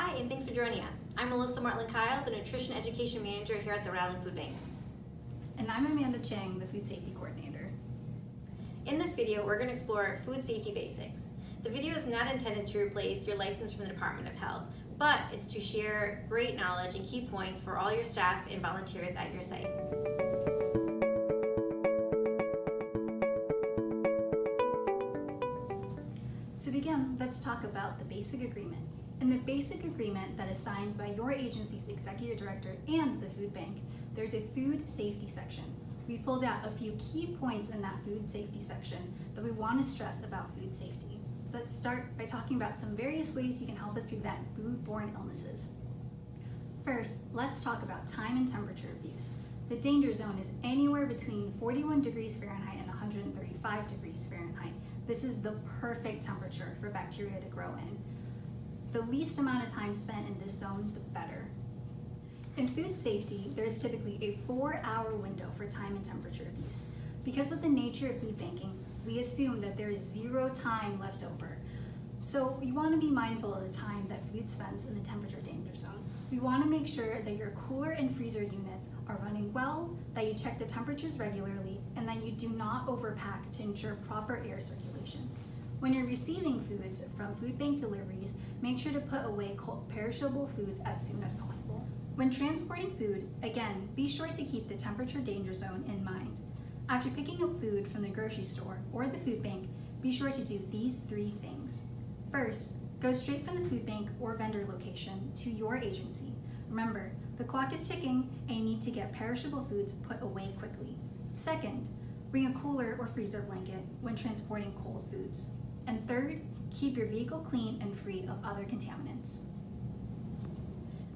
Hi, and thanks for joining us. I'm Melissa Martland-Kyle, the Nutrition Education Manager here at the Rhode Food Bank. And I'm Amanda Chang, the Food Safety Coordinator. In this video, we're going to explore food safety basics. The video is not intended to replace your license from the Department of Health, but it's to share great knowledge and key points for all your staff and volunteers at your site. To begin, let's talk about the basic agreement. In the basic agreement that is signed by your agency's executive director and the food bank, there's a food safety section. We've pulled out a few key points in that food safety section that we want to stress about food safety. So let's start by talking about some various ways you can help us prevent foodborne illnesses. First, let's talk about time and temperature abuse. The danger zone is anywhere between 41 degrees Fahrenheit and 135 degrees Fahrenheit. This is the perfect temperature for bacteria to grow in. The least amount of time spent in this zone, the better. In food safety, there is typically a 4-hour window for time and temperature abuse. Because of the nature of food banking, we assume that there is 0 time left over. So you want to be mindful of the time that food spends in the temperature danger zone. We want to make sure that your cooler and freezer units are running well, that you check the temperatures regularly, and that you do not overpack to ensure proper air circulation. When you're receiving foods from food bank deliveries, make sure to put away perishable foods as soon as possible. When transporting food, again, be sure to keep the temperature danger zone in mind. After picking up food from the grocery store or the food bank, be sure to do these 3 things. First, go straight from the food bank or vendor location to your agency. Remember, the clock is ticking and you need to get perishable foods put away quickly. Second, bring a cooler or freezer blanket when transporting cold foods. And third, keep your vehicle clean and free of other contaminants.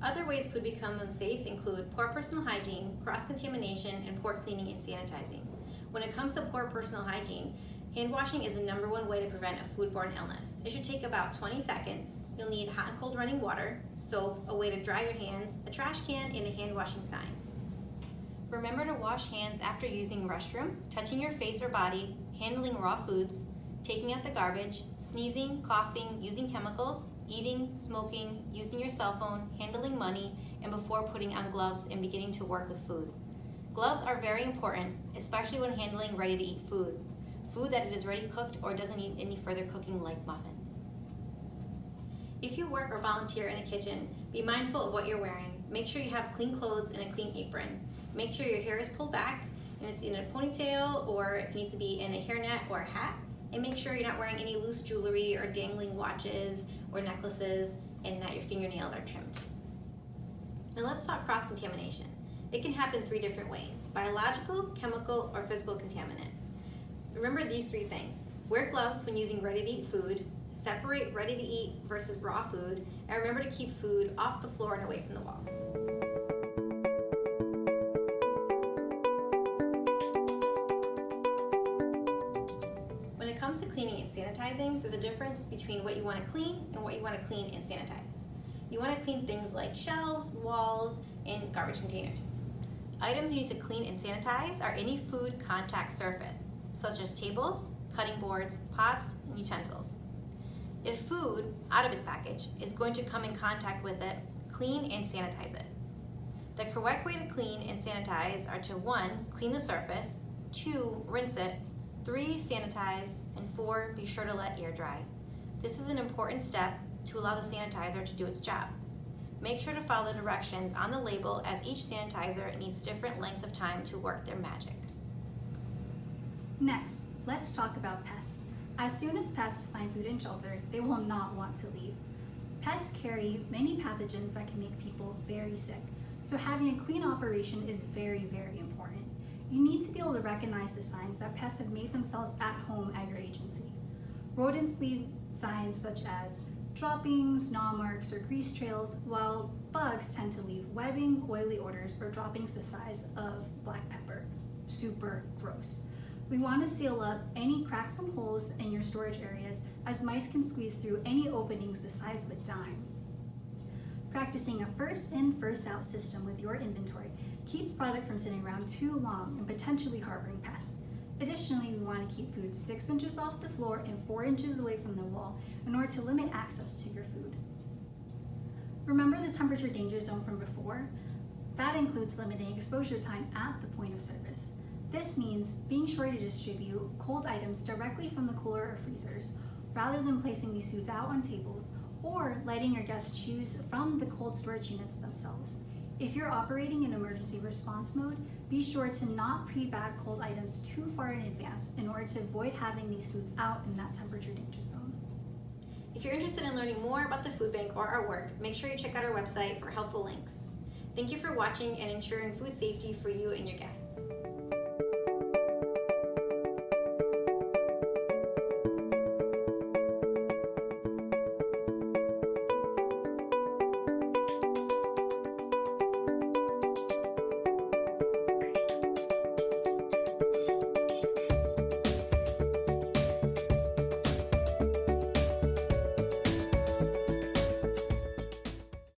Other ways food becomes unsafe include poor personal hygiene, cross-contamination, and poor cleaning and sanitizing. When it comes to poor personal hygiene, hand washing is the #1 way to prevent a foodborne illness. It should take about 20 seconds. You'll need hot and cold running water, soap, a way to dry your hands, a trash can, and a hand washing sign. Remember to wash hands after using the restroom, touching your face or body, handling raw foods, taking out the garbage, sneezing, coughing, using chemicals, eating, smoking, using your cell phone, handling money, and before putting on gloves and beginning to work with food. Gloves are very important, especially when handling ready-to-eat food. Food that it is ready cooked or doesn't need any further cooking like muffins. If you work or volunteer in a kitchen, be mindful of what you're wearing. Make sure you have clean clothes and a clean apron. Make sure your hair is pulled back and it's in a ponytail, or it needs to be in a hairnet or a hat. And make sure you're not wearing any loose jewelry or dangling watches or necklaces, and that your fingernails are trimmed. Now let's talk cross-contamination. It can happen 3 different ways: biological, chemical, or physical contaminant. Remember these 3 things. Wear gloves when using ready-to-eat food, separate ready-to-eat versus raw food, and remember to keep food off the floor and away from the walls. When it comes to cleaning and sanitizing, there's a difference between what you want to clean and what you want to clean and sanitize. You want to clean things like shelves, walls, and garbage containers. Items you need to clean and sanitize are any food contact surface, such as tables, cutting boards, pots, and utensils. If food, out of its package, is going to come in contact with it, clean and sanitize it. The correct way to clean and sanitize are to 1, clean the surface, 2, rinse it, 3, sanitize, and 4, be sure to let air dry. This is an important step to allow the sanitizer to do its job. Make sure to follow the directions on the label, as each sanitizer needs different lengths of time to work their magic. Next, let's talk about pests. As soon as pests find food and shelter, they will not want to leave. Pests carry many pathogens that can make people very sick, so having a clean operation is very, very important. You need to be able to recognize the signs that pests have made themselves at home at your agency. Rodents leave signs such as droppings, gnaw marks, or grease trails, while bugs tend to leave webbing, oily odors, or droppings the size of black pepper. Super gross. We want to seal up any cracks and holes in your storage areas, as mice can squeeze through any openings the size of a dime. Practicing a first in, first out system with your inventory keeps product from sitting around too long and potentially harboring pests. Additionally, we want to keep food 6 inches off the floor and 4 inches away from the wall in order to limit access to your food. Remember the temperature danger zone from before? That includes limiting exposure time at the point of service. This means being sure to distribute cold items directly from the cooler or freezers, rather than placing these foods out on tables or letting your guests choose from the cold storage units themselves. If you're operating in emergency response mode, be sure to not pre-bag cold items too far in advance in order to avoid having these foods out in that temperature danger zone. If you're interested in learning more about the food bank or our work, make sure you check out our website for helpful links. Thank you for watching and ensuring food safety for you and your guests.